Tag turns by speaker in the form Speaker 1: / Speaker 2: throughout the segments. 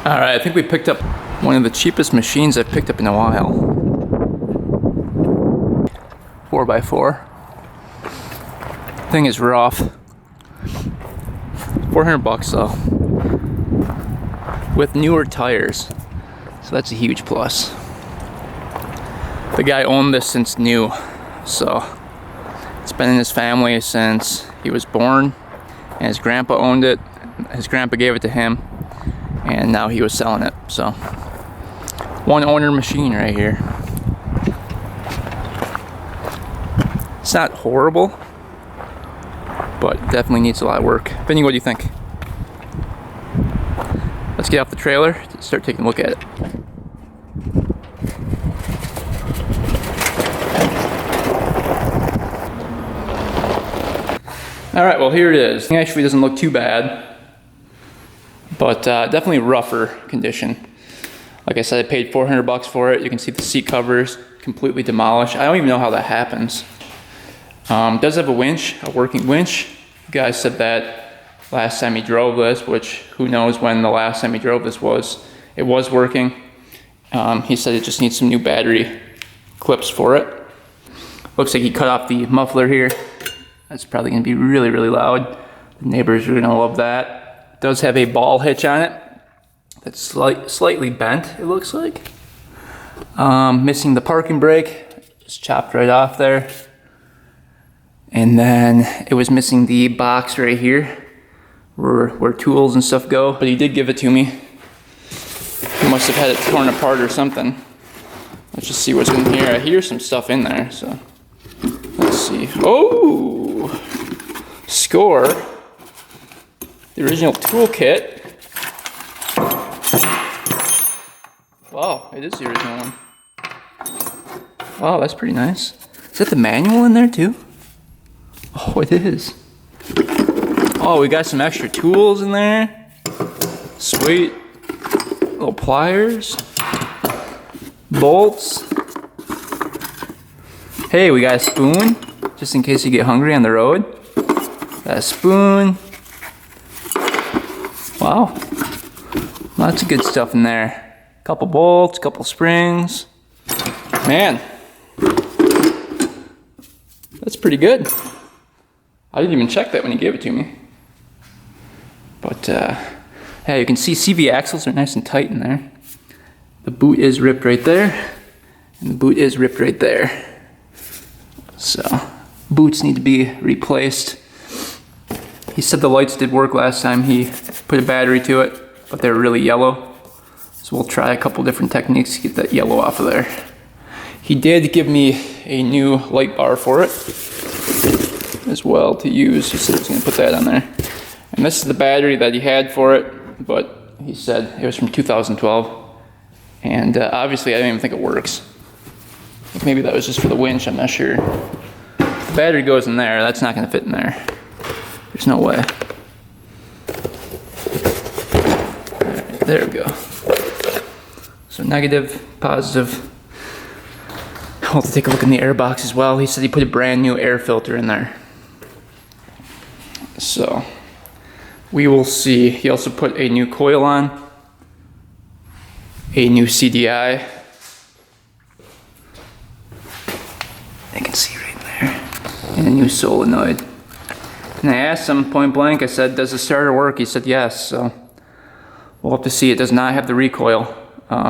Speaker 1: All right, I think we picked up one of the cheapest machines I've picked up in a while. 4x4. Thing is rough. 400 bucks though. With newer tires. So that's a huge plus. The guy owned this since new. So it's been in his family since he was born. And his grandpa owned it. His grandpa gave it to him. And now he was selling it. So one owner machine right here. It's not horrible, but definitely needs a lot of work. Vinny, what do you think? Let's get off the trailer and start taking a look at it. Alright, well here it is. It actually doesn't look too bad, but definitely rougher condition. Like I said, I paid 400 bucks for it. You can see the seat covers completely demolished. I don't even know how that happens. It does have a winch, a working winch. The guy said that last time he drove this, which who knows when the last time he drove this was. It was working. He said it just needs some new battery clips for it. Looks like he cut off the muffler here. That's probably going to be really, really loud. The neighbors are going to love that. It does have a ball hitch on it that's slightly bent, it looks like. Missing the parking brake, just chopped right off there. And then it was missing the box right here where tools and stuff go. But he did give it to me. He must have had it torn apart or something. Let's just see what's in here. I hear some stuff in there, so let's see. Oh! Score. The original toolkit. Wow, it is the original one. Wow, that's pretty nice. Is that the manual in there too? Oh, it is. Oh, we got some extra tools in there. Sweet. Little pliers. Bolts. Hey, we got a spoon, just in case you get hungry on the road. Got a spoon. Wow. Lots of good stuff in there. Couple bolts, couple springs. Man. That's pretty good. I didn't even check that when he gave it to me. But, yeah, you can see CV axles are nice and tight in there. The boot is ripped right there. And the boot is ripped right there. So, boots need to be replaced. He said the lights did work last time he put a battery to it, but they're really yellow. So we'll try a couple different techniques to get that yellow off of there. He did give me a new light bar for it as well to use. He said he was going to put that on there. And this is the battery that he had for it, but he said it was from 2012. And obviously I don't even think it works. Maybe that was just for the winch, I'm not sure. The battery goes in there, that's not going to fit in there. There's no way. Right, there we go. So negative, positive. I'll have to take a look in the air box as well. He said he put a brand new air filter in there. So, we will see. He also put a new coil on, a new CDI. You can see right there. And a new solenoid. And I asked him point blank, I said, does the starter work? He said yes, so we'll have to see. It does not have the recoil.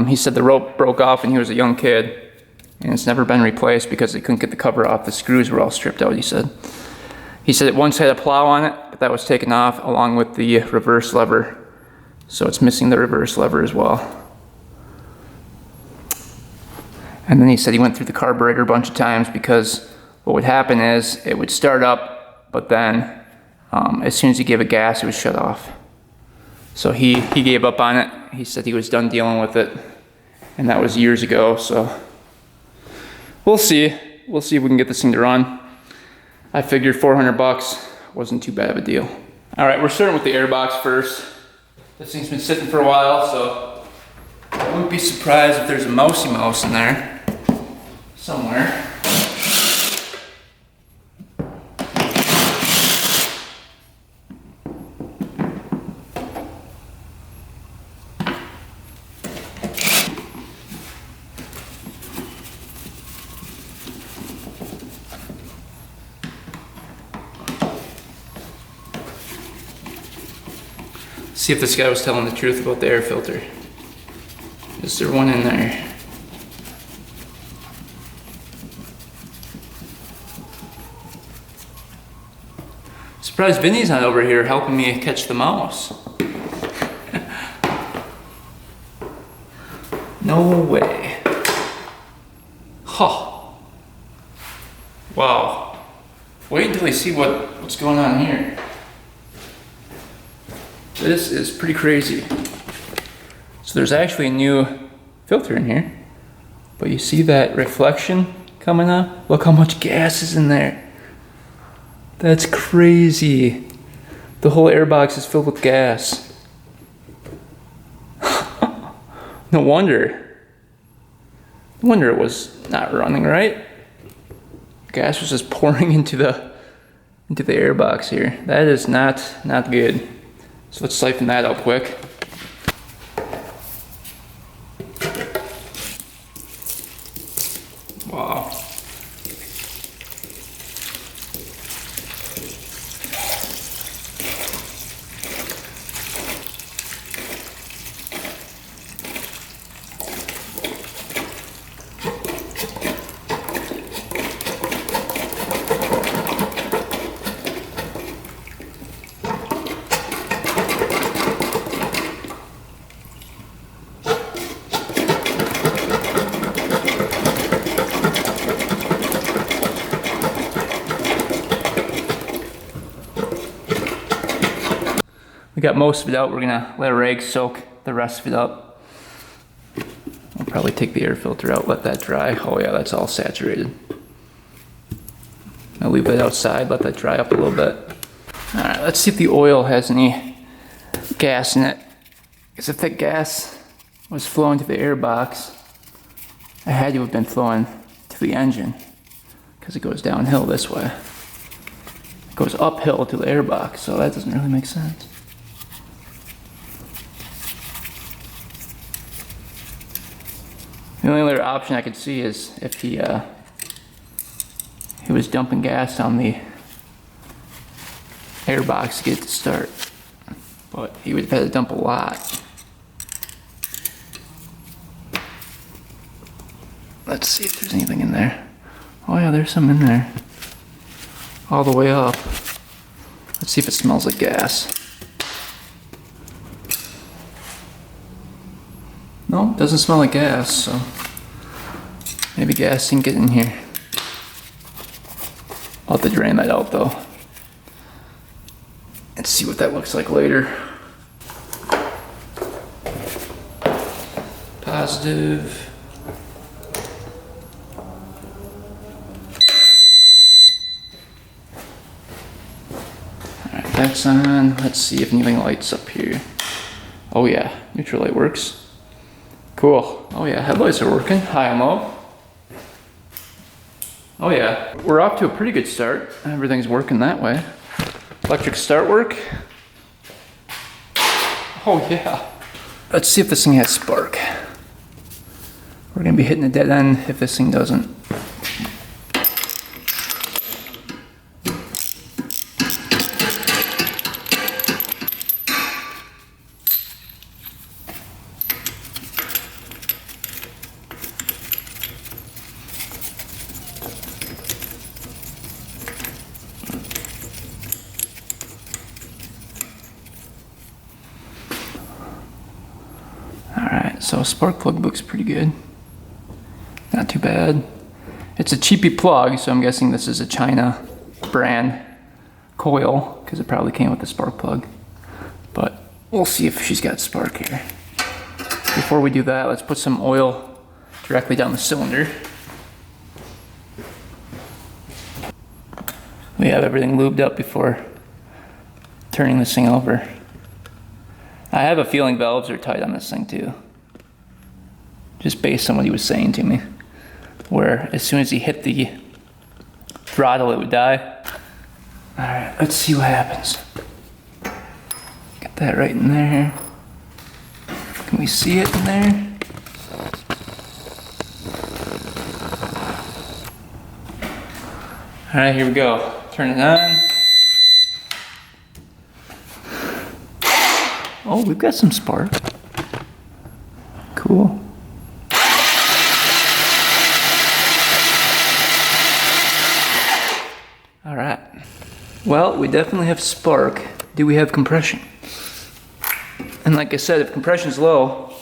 Speaker 1: He said the rope broke off when he was a young kid, and it's never been replaced because they couldn't get the cover off. The screws were all stripped out, he said. He said it once had a plow on it, but that was taken off along with the reverse lever. So it's missing the reverse lever as well. And then he said he went through the carburetor a bunch of times because what would happen is it would start up, but then as soon as he gave it gas, it was shut off. So he gave up on it. He said he was done dealing with it, and that was years ago. So we'll see. We'll see if we can get this thing to run. I figured 400 bucks wasn't too bad of a deal. All right, we're starting with the airbox first. This thing's been sitting for a while, so I wouldn't be surprised if there's a mousey mouse in there somewhere. See if this guy was telling the truth about the air filter. Is there one in there? Surprised Vinny's not over here helping me catch the mouse. No way. Huh. Wow. Wait until you see what's going on here. This is pretty crazy. So there's actually a new filter in here. But you see that reflection coming up? Look how much gas is in there. That's crazy. The whole airbox is filled with gas. No wonder. No wonder it was not running, right? Gas was just pouring into the airbox here. That is not good. So let's siphon that out quick. Wow. We got most of it out. We're gonna let a rag soak the rest of it up. I'll probably take the air filter out, let that dry. Oh yeah, that's all saturated. I'll leave that outside, let that dry up a little bit. All right, let's see if the oil has any gas in it. Because if that gas was flowing to the air box, it had to have been flowing to the engine because it goes downhill this way. It goes uphill to the air box, so that doesn't really make sense. The only other option I could see is if he was dumping gas on the airbox to get it to start. But he would have had to dump a lot. Let's see if there's anything in there. Oh yeah, there's some in there. All the way up. Let's see if it smells like gas. No, it doesn't smell like gas, so maybe gas didn't get in here. I'll have to drain that out though. And see what that looks like later. Positive. Alright, that's on. Let's see if anything lights up here. Oh yeah, neutral light works. Cool. Oh yeah, headlights are working. High and low. Oh yeah, we're off to a pretty good start. Everything's working that way. Electric start work. Oh yeah. Let's see if this thing has spark. We're gonna be hitting a dead end if this thing doesn't. So spark plug looks pretty good. Not too bad. It's a cheapy plug, so I'm guessing this is a China brand coil, because it probably came with the spark plug. But we'll see if she's got spark here. Before we do that, let's put some oil directly down the cylinder. We have everything lubed up before turning this thing over. I have a feeling valves are tight on this thing too. Just based on what he was saying to me. Where as soon as he hit the throttle, it would die. Alright, let's see what happens. Get that right in there. Can we see it in there? Alright, here we go. Turn it on. Oh, we've got some spark. Cool. All right. Well, we definitely have spark. Do we have compression? And like I said, if compression's low,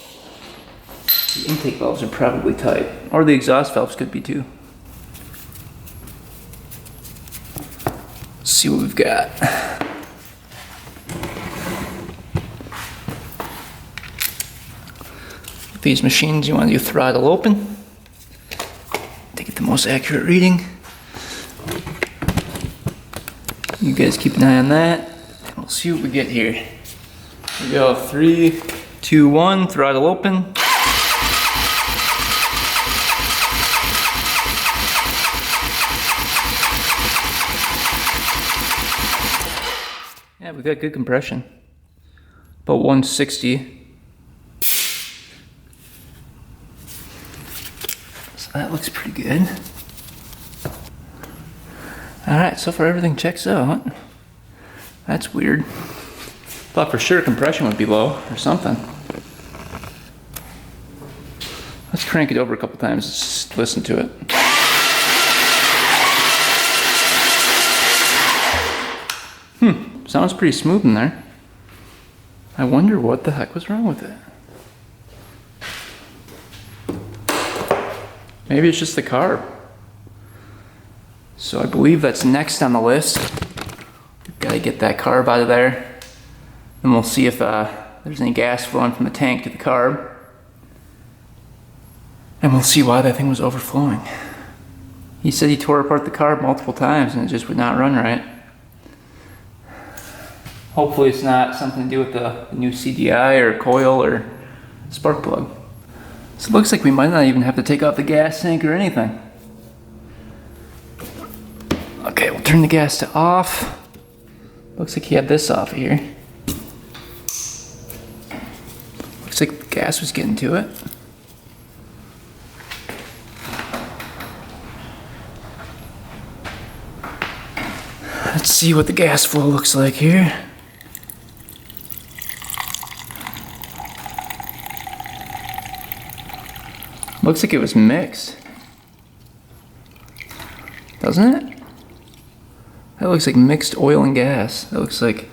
Speaker 1: the intake valves are probably tight. Or the exhaust valves could be too. Let's see what we've got. With these machines, you want to do throttle open to get the most accurate reading. You guys keep an eye on that. We'll see what we get here. Here we go. 3, 2, 1. Throttle open. Yeah, we've got good compression. About 160. So that looks pretty good. Alright, so far everything checks out. That's weird. Thought for sure compression would be low or something. Let's crank it over a couple times, just listen to it. Sounds pretty smooth in there. I wonder what the heck was wrong with it. Maybe it's just the carb. So I believe that's next on the list. We've got to get that carb out of there. And we'll see if there's any gas flowing from the tank to the carb. And we'll see why that thing was overflowing. He said he tore apart the carb multiple times and it just would not run right. Hopefully it's not something to do with the new CDI or coil or spark plug. So it looks like we might not even have to take off the gas tank or anything. Okay, we'll turn the gas to off. Looks like he had this off here. Looks like the gas was getting to it. Let's see what the gas flow looks like here. Looks like it was mixed. Doesn't it? That looks like mixed oil and gas. That looks like...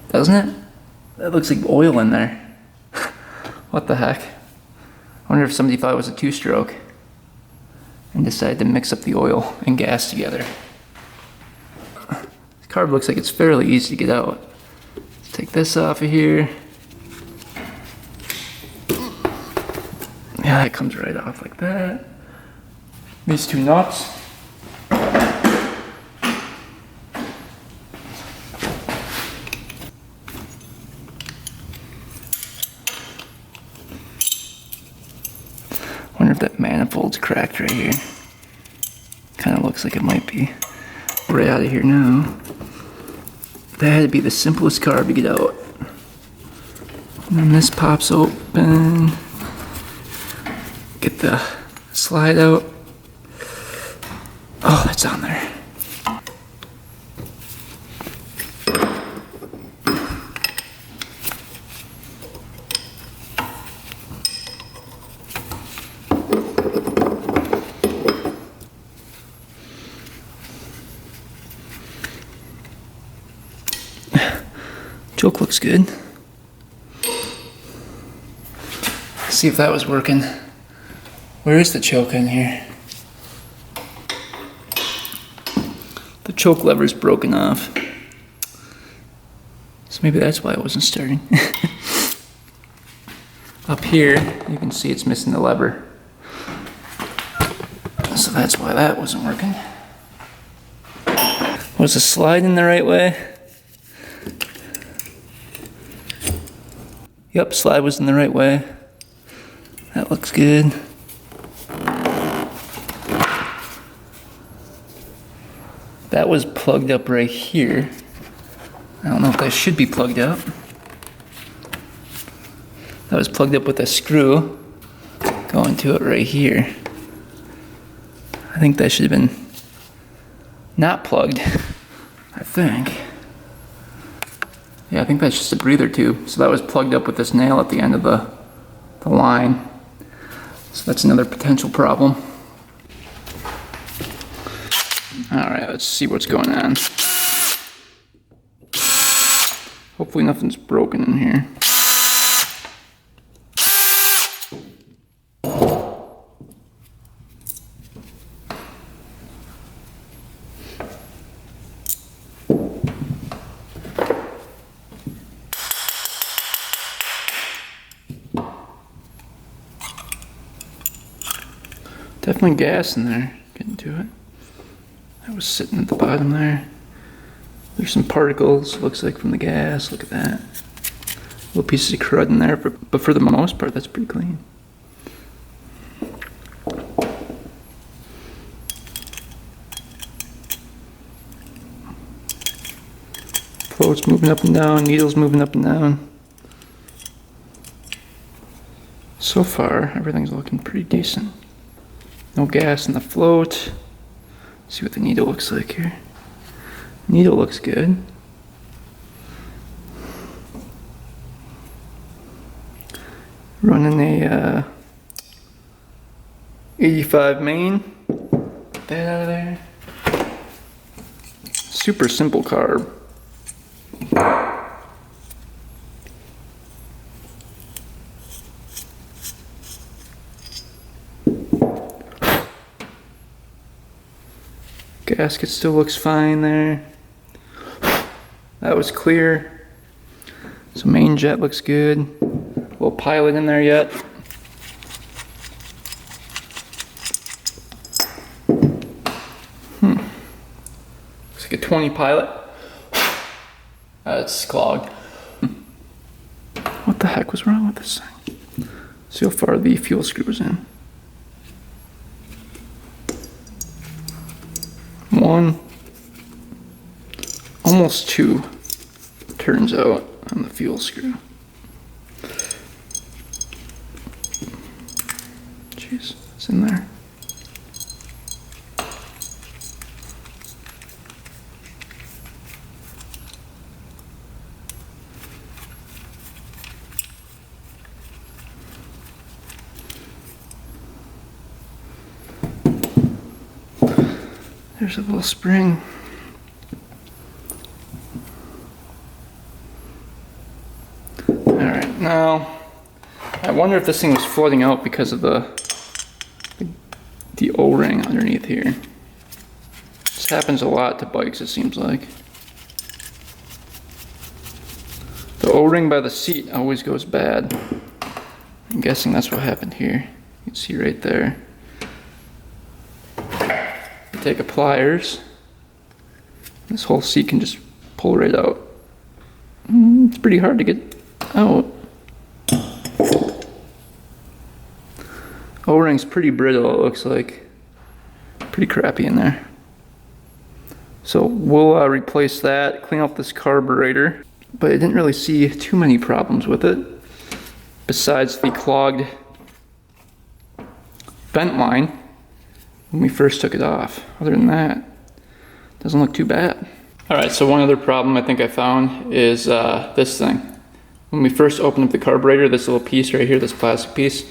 Speaker 1: Doesn't it? That looks like oil in there. What the heck? I wonder if somebody thought it was a two-stroke and decided to mix up the oil and gas together. The carb looks like it's fairly easy to get out. Let's take this off of here. Yeah, it comes right off like that. These two nuts. Wonder if that manifold's cracked right here. Kind of looks like it might be. Right out of here now. That had to be the simplest carb to get out. And then this pops open. Get the slide out. Oh, that's on there. Choke looks good. Let's see if that was working. Where is the choke in here? The choke lever's broken off. So maybe that's why it wasn't starting. Up here, you can see it's missing the lever. So that's why that wasn't working. Was the slide in the right way? Yep, slide was in the right way. That looks good. That was plugged up right here. I don't know if that should be plugged up. That was plugged up with a screw going to it right here. I think that should have been not plugged, I think. Yeah, I think that's just a breather tube. So that was plugged up with this nail at the end of the line. So that's another potential problem. Alright, let's see what's going on. Hopefully nothing's broken in here. Definitely gas in there. Getting to it. That was sitting at the bottom there. There's some particles, looks like, from the gas. Look at that. Little pieces of crud in there, but for the most part, that's pretty clean. Float's moving up and down, needle's moving up and down. So far, everything's looking pretty decent. No gas in the float. Let's see what the needle looks like here. Needle looks good. Running a 85 main. Get that out of there. Super simple carb. Gasket still looks fine there. That was clear. So main jet looks good. Little pilot in there yet. Looks like a 20 pilot. It's clogged. What the heck was wrong with this thing? See how far the fuel screw was in. One, almost two turns out on the fuel screw. Jeez, it's in there. There's a little spring. Alright, now I wonder if this thing was flooding out because of the O-ring underneath here. This happens a lot to bikes, it seems like. The O-ring by the seat always goes bad. I'm guessing that's what happened here. You can see right there. Take a pliers, this whole seat can just pull right out. It's pretty hard to get out. O-ring's pretty brittle, it looks like. Pretty crappy in there. So we'll replace that, clean up this carburetor, but I didn't really see too many problems with it besides the clogged vent line when we first took it off. Other than that, doesn't look too bad. Alright, so one other problem I think I found is this thing. When we first opened up the carburetor, this little piece right here, this plastic piece,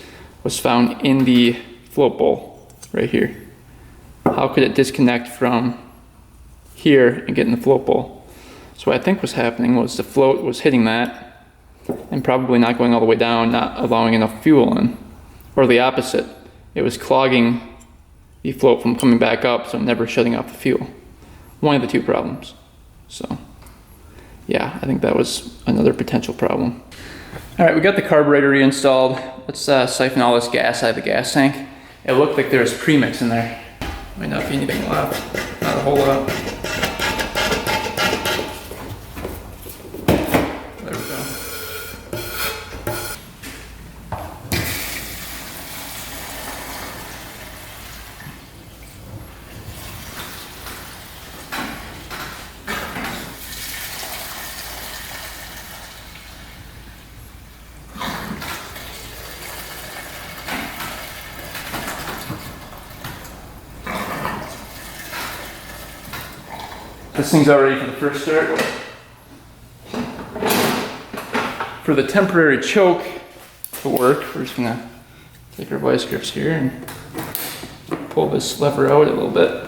Speaker 1: was found in the float bowl right here. How could it disconnect from here and get in the float bowl? So what I think was happening was the float was hitting that and probably not going all the way down, not allowing enough fuel in. Or the opposite, it was clogging the float from coming back up, so never shutting off the fuel. One of the two problems. So yeah, I think that was another potential problem. Alright, we got the carburetor reinstalled. Let's siphon all this gas out of the gas tank. It looked like there was premix in there. Might not be anything left. Not a whole lot. There we go. This thing's all ready for the first start. For the temporary choke to work, we're just gonna take our vice grips here and pull this lever out a little bit.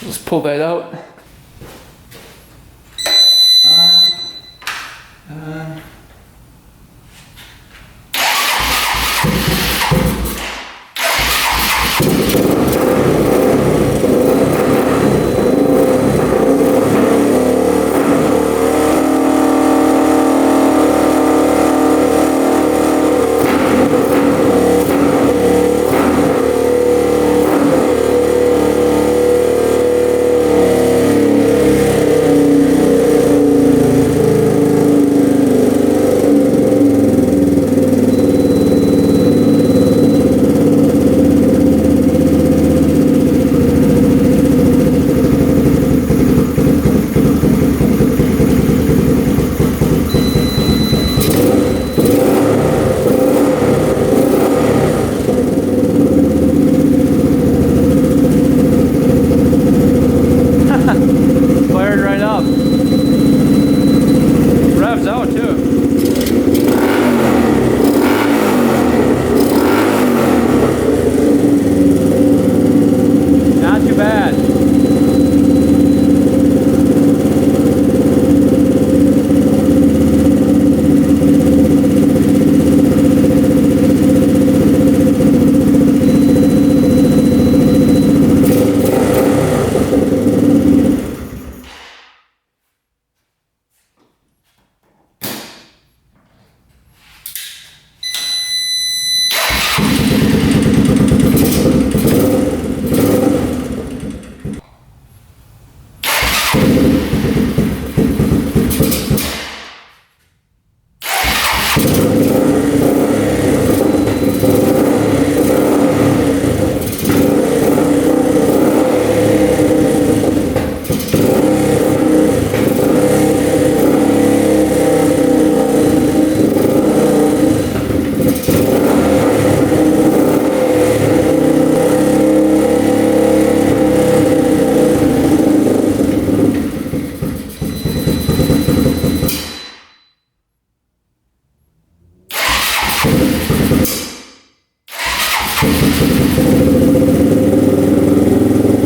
Speaker 1: Let's pull that out.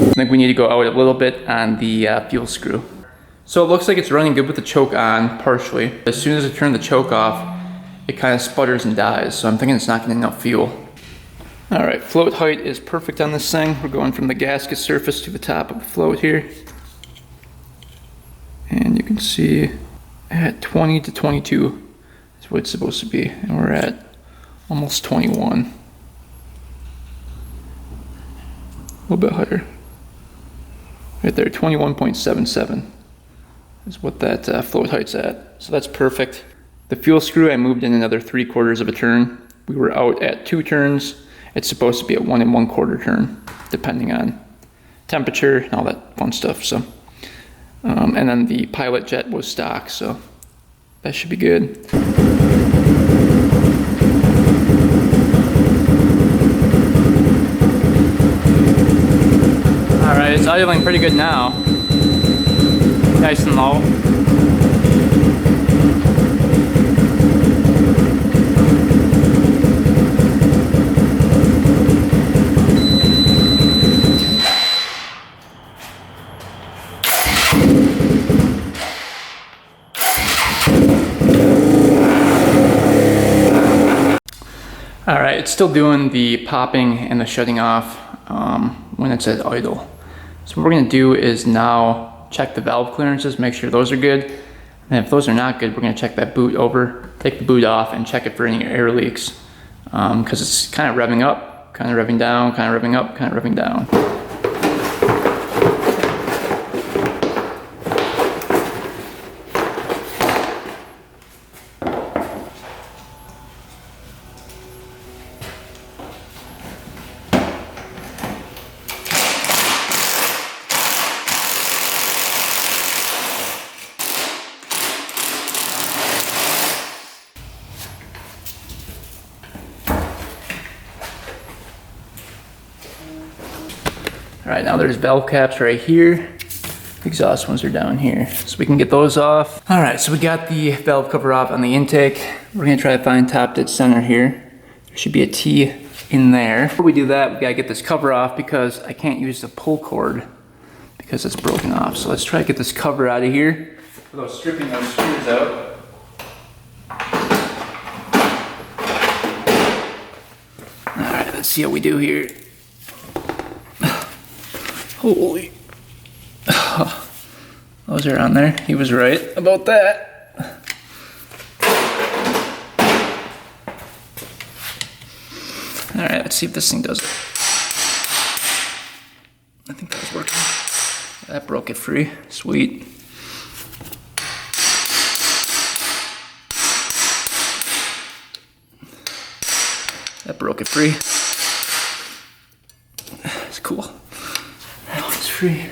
Speaker 1: I think we need to go out a little bit on the fuel screw. So it looks like it's running good with the choke on, partially. As soon as I turn the choke off, it kind of sputters and dies, so I'm thinking it's not getting enough fuel. All right, float height is perfect on this thing. We're going from the gasket surface to the top of the float here. And you can see at 20 to 22 is what it's supposed to be, and we're at almost 21. A little bit higher. Right there, 21.77 is what that float height's at. So that's perfect. The fuel screw, I moved in another 3/4 of a turn. We were out at 2 turns. It's supposed to be at 1 1/4 turn, depending on temperature and all that fun stuff. So, and then the pilot jet was stock, so that should be good. All right, it's idling pretty good now. Nice and low. All right, it's still doing the popping and the shutting off when it's at idle. So what we're gonna do is now check the valve clearances, make sure those are good. And if those are not good, we're gonna check that boot over, take the boot off and check it for any air leaks. Because it's kind of revving up, kind of revving down, kind of revving up, kind of revving down. All right, now there's valve caps right here. The exhaust ones are down here. So we can get those off. All right, so we got the valve cover off on the intake. We're gonna try to find top dead center here. There should be a T in there. Before we do that, we gotta get this cover off because I can't use the pull cord because it's broken off. So let's try to get this cover out of here without stripping those screws out. All right, let's see how we do here. Holy. Those are on there. He was right about that. All right, let's see if this thing does it. I think that was working. That broke it free. Sweet. That broke it free. It's cool. That one's free.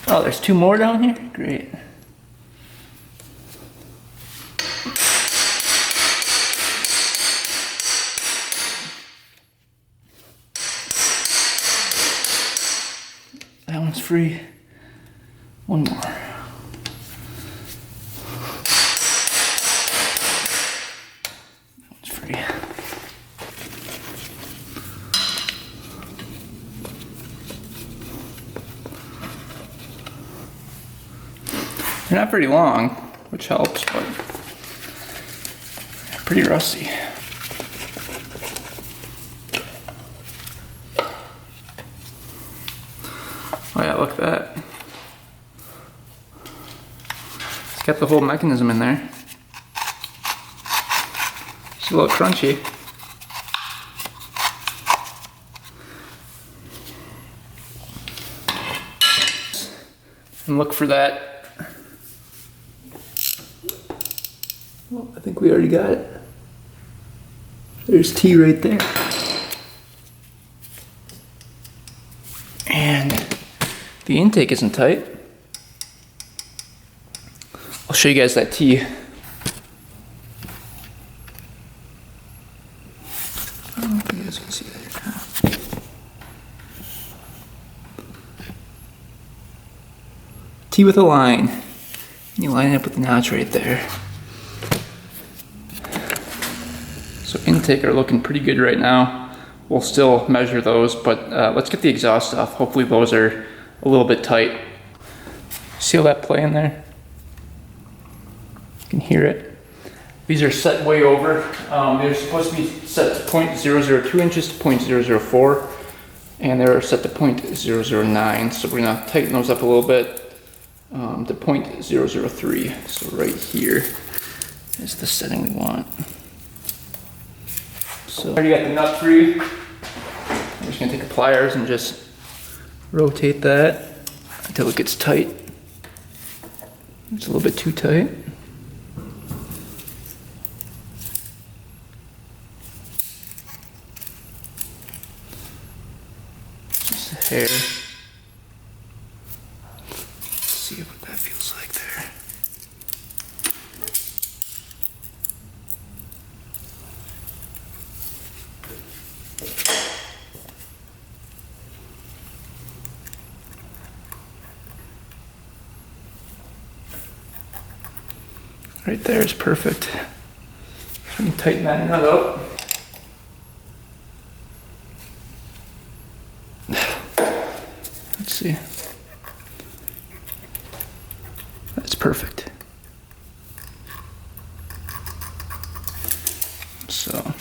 Speaker 1: Oh, there's two more down here? Great. That one's free. One more. That one's free. They're not very long, which helps, but they're pretty rusty. Oh yeah, look at that. It's got the whole mechanism in there. It's a little crunchy. And look for that. Well, I think we already got it. There's T right there. And the intake isn't tight. I'll show you guys that T. I don't know if you guys can see that. T with a line. And you line it up with the notch right there. So intake are looking pretty good right now. We'll still measure those, but let's get the exhaust off. Hopefully those are a little bit tight. See how that play in there? You can hear it. These are set way over. They're supposed to be set to 0.002 inches to 0.004, and they're set to 0.009. So we're gonna tighten those up a little bit to 0.003. So right here is the setting we want. So I already got the nut free. I'm just gonna take the pliers and just rotate that until it gets tight. It's a little bit too tight. Just a hair. Let's see what that feels like there. Right there is perfect. So we can tighten that nut up. Let's see. That's perfect. So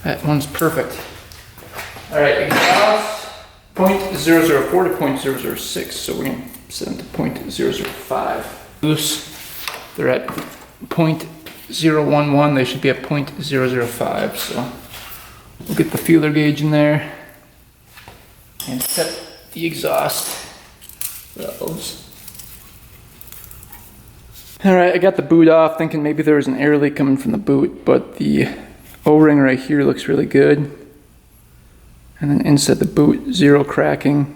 Speaker 1: that one's perfect. All right, exhaust 0.004 to 0.006. So we're gonna set them to 0.005. Loose, they're at 0.011, they should be at 0.005, so we'll get the feeler gauge in there and set the exhaust valves. Alright, I got the boot off thinking maybe there was an air leak coming from the boot, but the O-ring right here looks really good. And then inside the boot, zero cracking.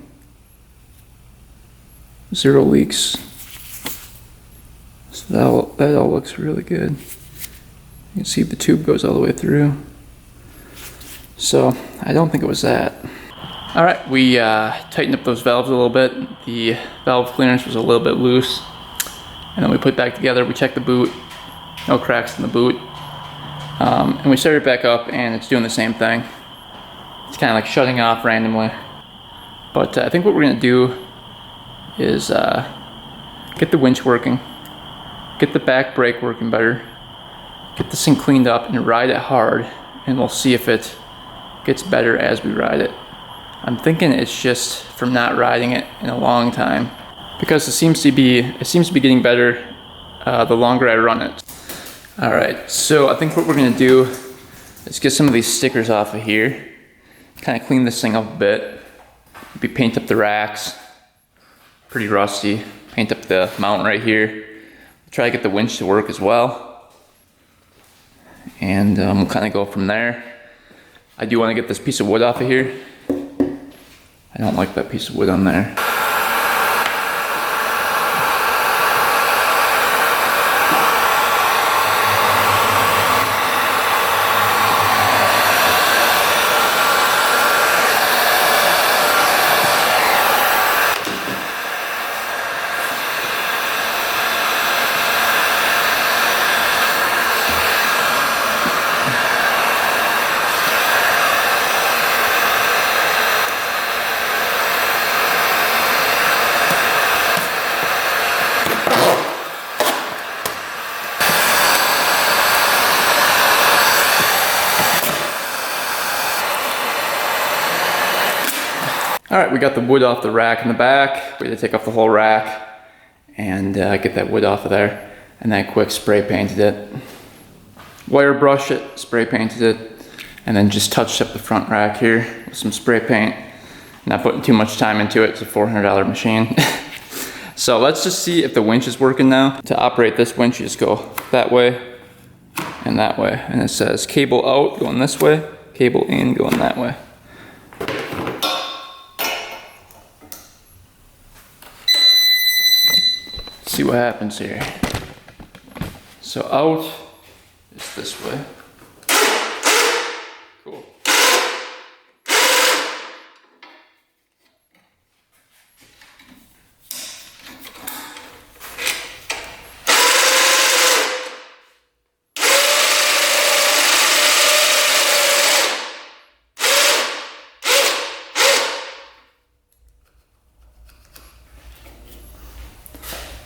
Speaker 1: 0 leaks. So that all looks really good. You can see the tube goes all the way through. So I don't think it was that. All right, we tightened up those valves a little bit. The valve clearance was a little bit loose. And then we put it back together, we checked the boot, no cracks in the boot. And we started it back up and it's doing the same thing. It's kind of like shutting off randomly. But I think what we're gonna do is get the winch working, get the back brake working better, get this thing cleaned up and ride it hard, and we'll see if it gets better as we ride it. I'm thinking it's just from not riding it in a long time, because it seems to be getting better the longer I run it. All right, so I think what we're gonna do is get some of these stickers off of here, kind of clean this thing up a bit, maybe paint up the racks, pretty rusty, paint up the mount right here, try to get the winch to work as well, and we'll kind of go from there. I do want to get this piece of wood off of here. I don't like that piece of wood on there. All right, we got the wood off the rack in the back. We had to take off the whole rack and get that wood off of there. And then quick spray painted it. Wire brush it, spray painted it, and then just touched up the front rack here with some spray paint. Not putting too much time into it, it's a $400 machine. So let's just see if the winch is working now. To operate this winch, you just go that way and that way. And it says cable out going this way, cable in going that way. See what happens here. So out is this way. Cool.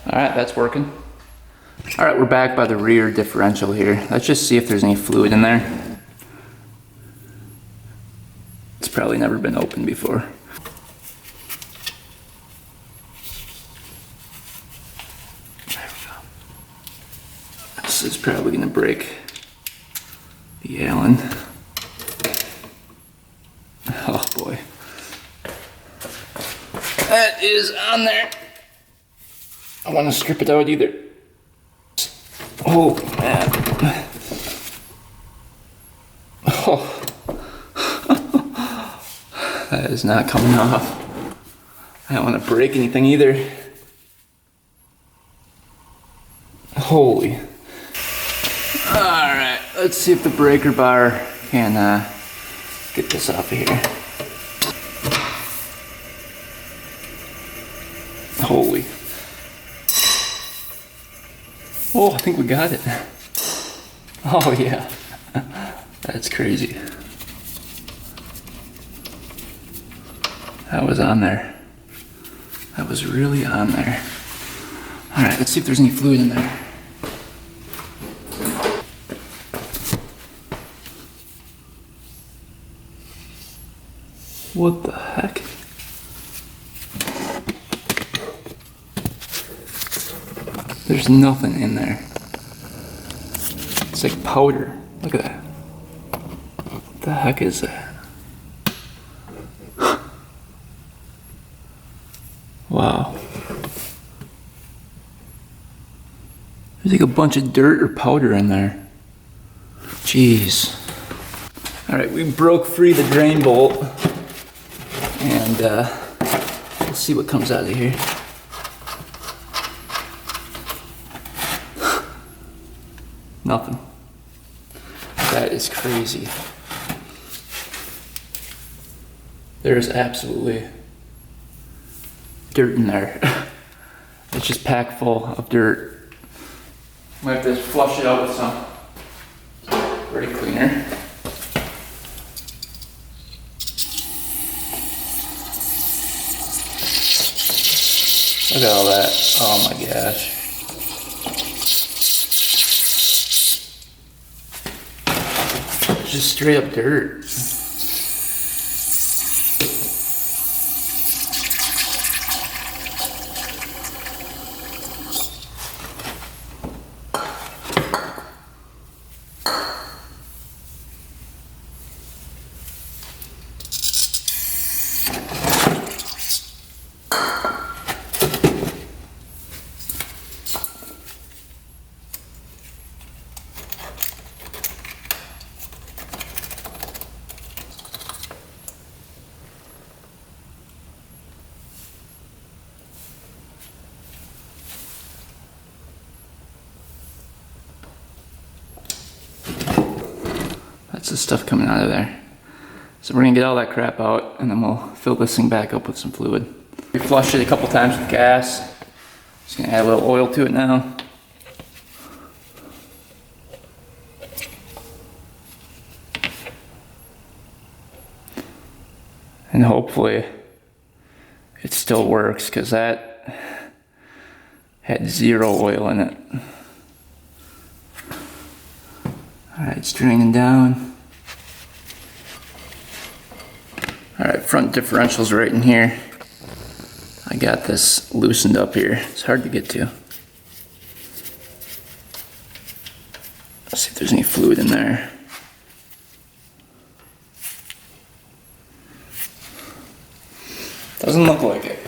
Speaker 1: All right, that's working. All right, we're back by the rear differential here. Let's just see if there's any fluid in there. It's probably never been opened before. There we go. This is probably gonna break the Allen. Oh boy. That is on there. I want to strip it out either. Oh man. Oh. That is not coming off. I don't want to break anything either. Holy. Alright, let's see if the breaker bar can get this off of here. Holy. Oh, I think we got it. Oh yeah, that's crazy. That was on there. That was really on there. All right, let's see if there's any fluid in there. What the heck? There's nothing in there. It's like powder. Look at that. What the heck is that? Wow. There's like a bunch of dirt or powder in there. Jeez. All right, we broke free the drain bolt. And let's see what comes out of here. Nothing. That is crazy. There's absolutely dirt in there. It's just packed full of dirt. I'm gonna have to flush it out with some dirty cleaner. Look at all that. Oh my gosh. Just straight up dirt. That's the stuff coming out of there. So we're gonna get all that crap out and then we'll fill this thing back up with some fluid. We flushed it a couple times with gas. Just gonna add a little oil to it now. And hopefully it still works, because that had zero oil in it. Alright, it's draining down. Alright, front differential's right in here. I got this loosened up here. It's hard to get to. Let's see if there's any fluid in there. Doesn't look like it.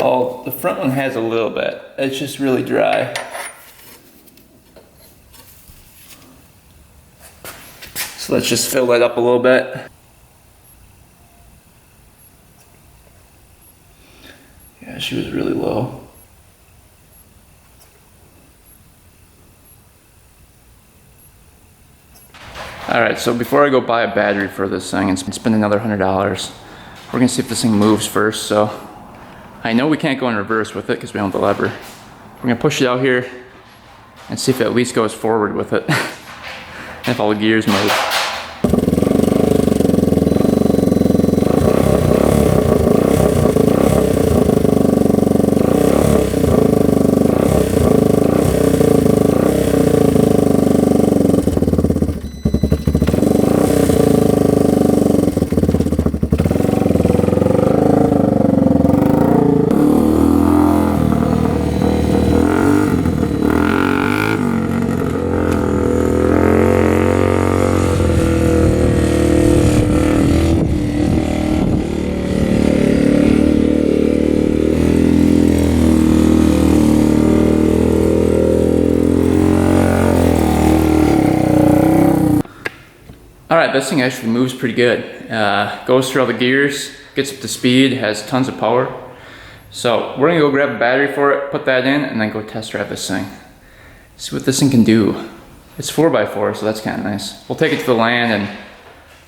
Speaker 1: Oh, the front one has a little bit. It's just really dry. So let's just fill that up a little bit. Yeah, she was really low. Alright, so before I go buy a battery for this thing and spend another $100, we're gonna see if this thing moves first. So I know we can't go in reverse with it because we don't have the lever. We're gonna push it out here and see if it at least goes forward with it. And if all the gears move. Alright, this thing actually moves pretty good. Goes through all the gears, gets up to speed, has tons of power. So we're gonna go grab a battery for it, put that in, and then go test drive this thing. See what this thing can do. It's 4x4, so that's kind of nice. We'll take it to the land and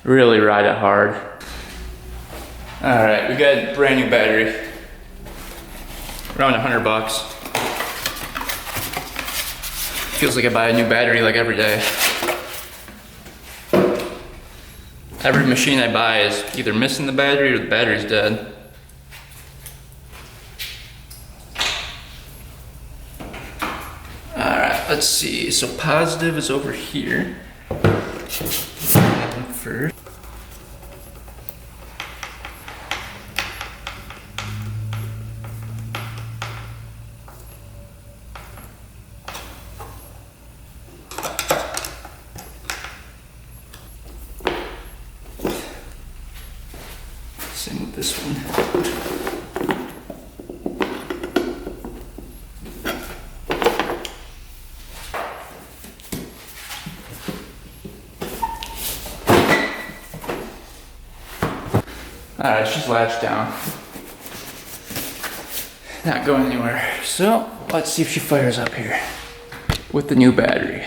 Speaker 1: really ride it hard. Alright, we got a brand new battery. Around $100. Feels like I buy a new battery like every day. Every machine I buy is either missing the battery or the battery's dead. Alright, let's see. So positive is over here. That one first. Same with this one. Alright, she's latched down. Not going anywhere. So let's see if she fires up here with the new battery.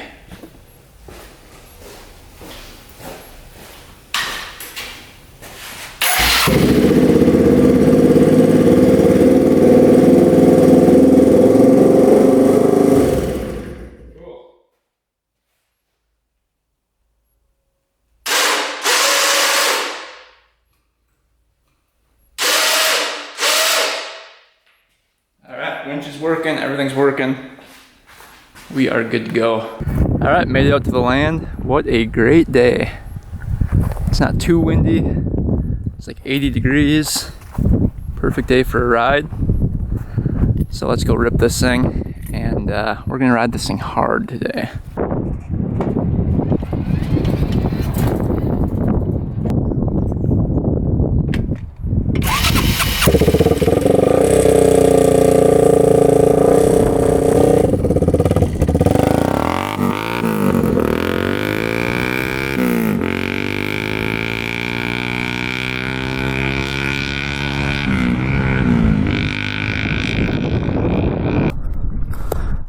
Speaker 1: winch is working, everything's working. We are good to go. All right, made it out to the land. What a great day. It's not too windy. It's like 80 degrees. Perfect day for a ride. So let's go rip this thing, and we're gonna ride this thing hard today.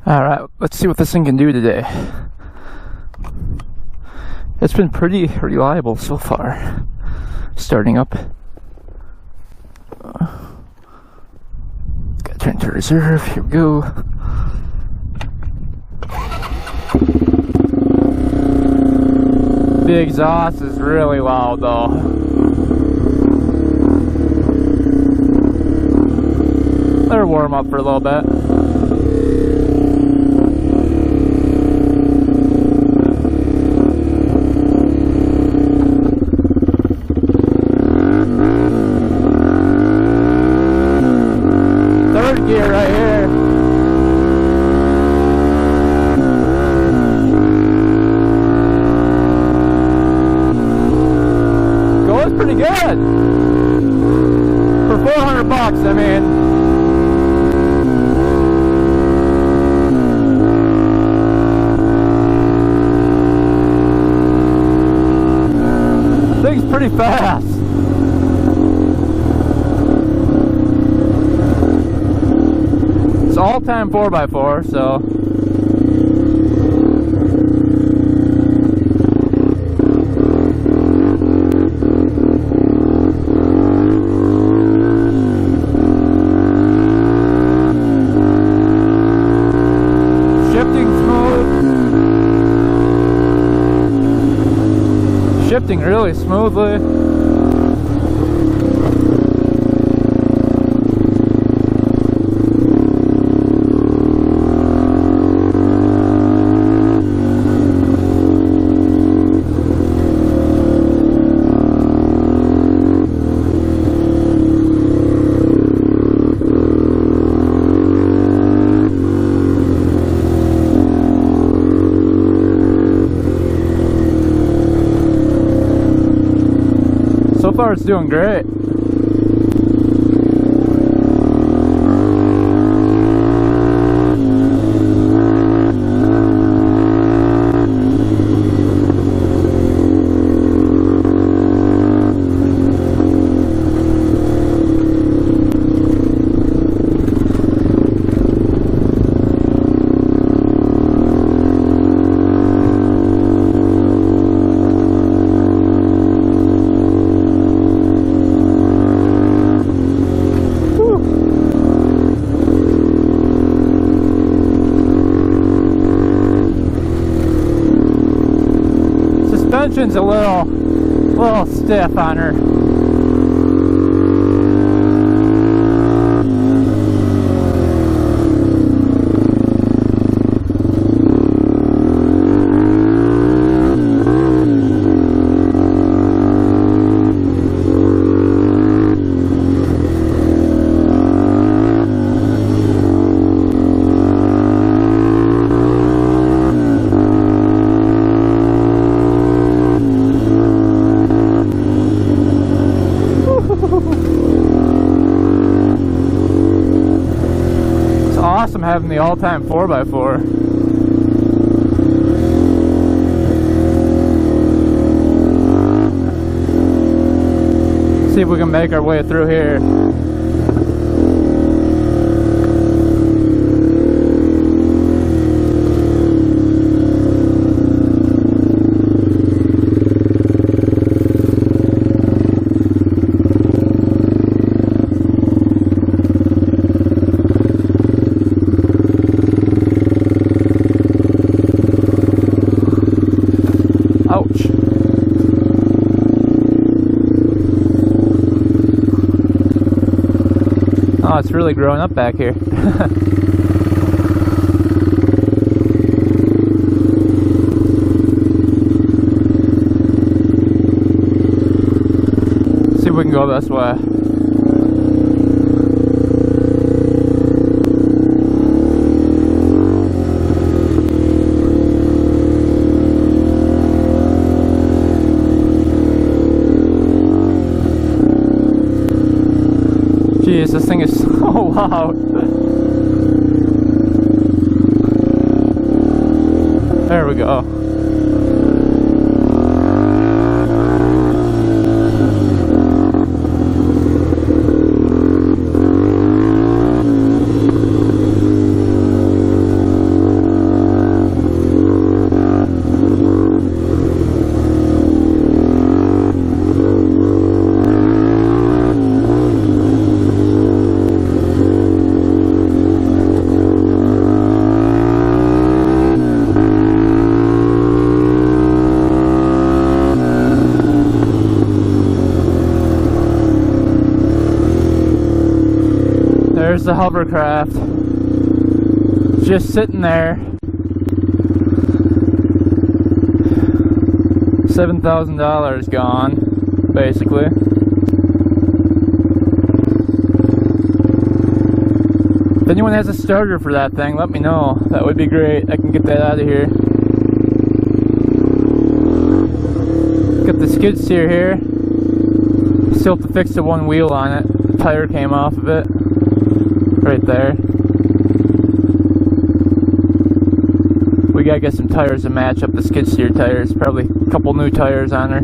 Speaker 1: Alright, let's see what this thing can do today. It's been pretty reliable so far. Starting up. Gotta turn to reserve, here we go. The exhaust is really loud though. Let her warm up for a little bit. Gear right here. Going pretty good for $400. I mean, thing's pretty fast. It's all-time 4x4, so shifting smooth, shifting really smoothly. So far it's doing great. Suspension's a little stiff on her. Awesome having the all-time 4x4. See if we can make our way through here. Ouch. really growing up back here. See if we can go this way. Jeez, this thing is so loud. There we go. There's the hovercraft, just sitting there. $7,000 gone, basically. If anyone has a starter for that thing, let me know. That would be great. I can get that out of here. Got the skid steer here. Still have to fix the one wheel on it. The tire came off of it. Right there. We gotta get some tires to match up the skid steer tires. Probably a couple new tires on her.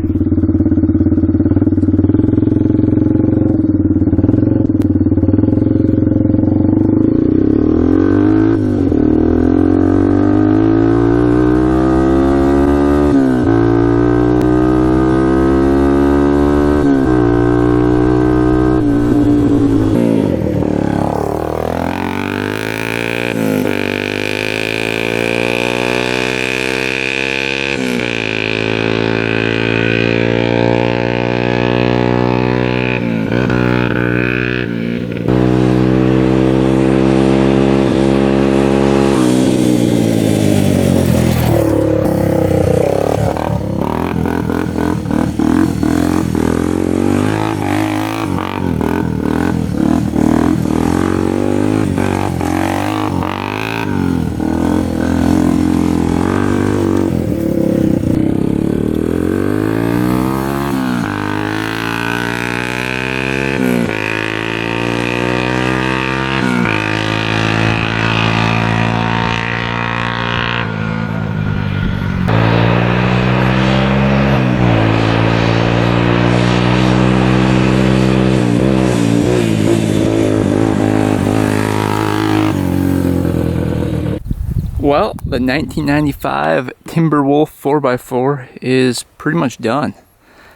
Speaker 1: Well, the 1995 Timberwolf 4x4 is pretty much done.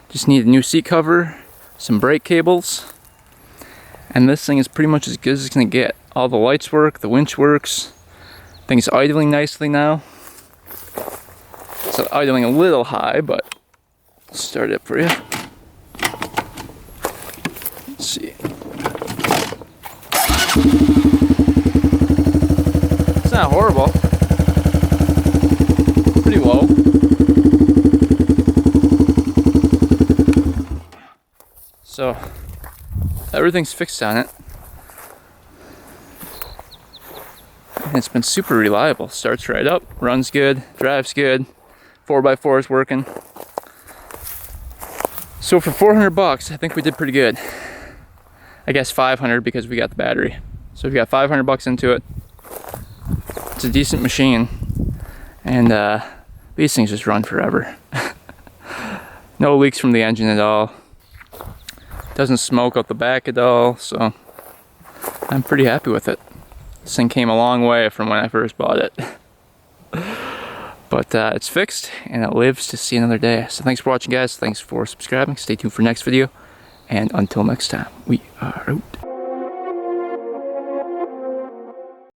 Speaker 1: Just need a new seat cover, some brake cables, and this thing is pretty much as good as it's gonna get. All the lights work, the winch works. Thing's idling nicely now. It's idling a little high, but I'll start it up for you. Let's see. It's not horrible. Pretty low. So everything's fixed on it. And it's been super reliable. Starts right up, runs good, drives good. 4x4 is working. So for 400 bucks, I think we did pretty good. I guess 500 because we got the battery. So we got 500 bucks into it. It's a decent machine. And these things just run forever. No leaks from the engine at all. Doesn't smoke out the back at all, so I'm pretty happy with it. This thing came a long way from when I first bought it. But it's fixed and it lives to see another day. So thanks for watching, guys. Thanks for subscribing. Stay tuned for next video. And until next time, we are out.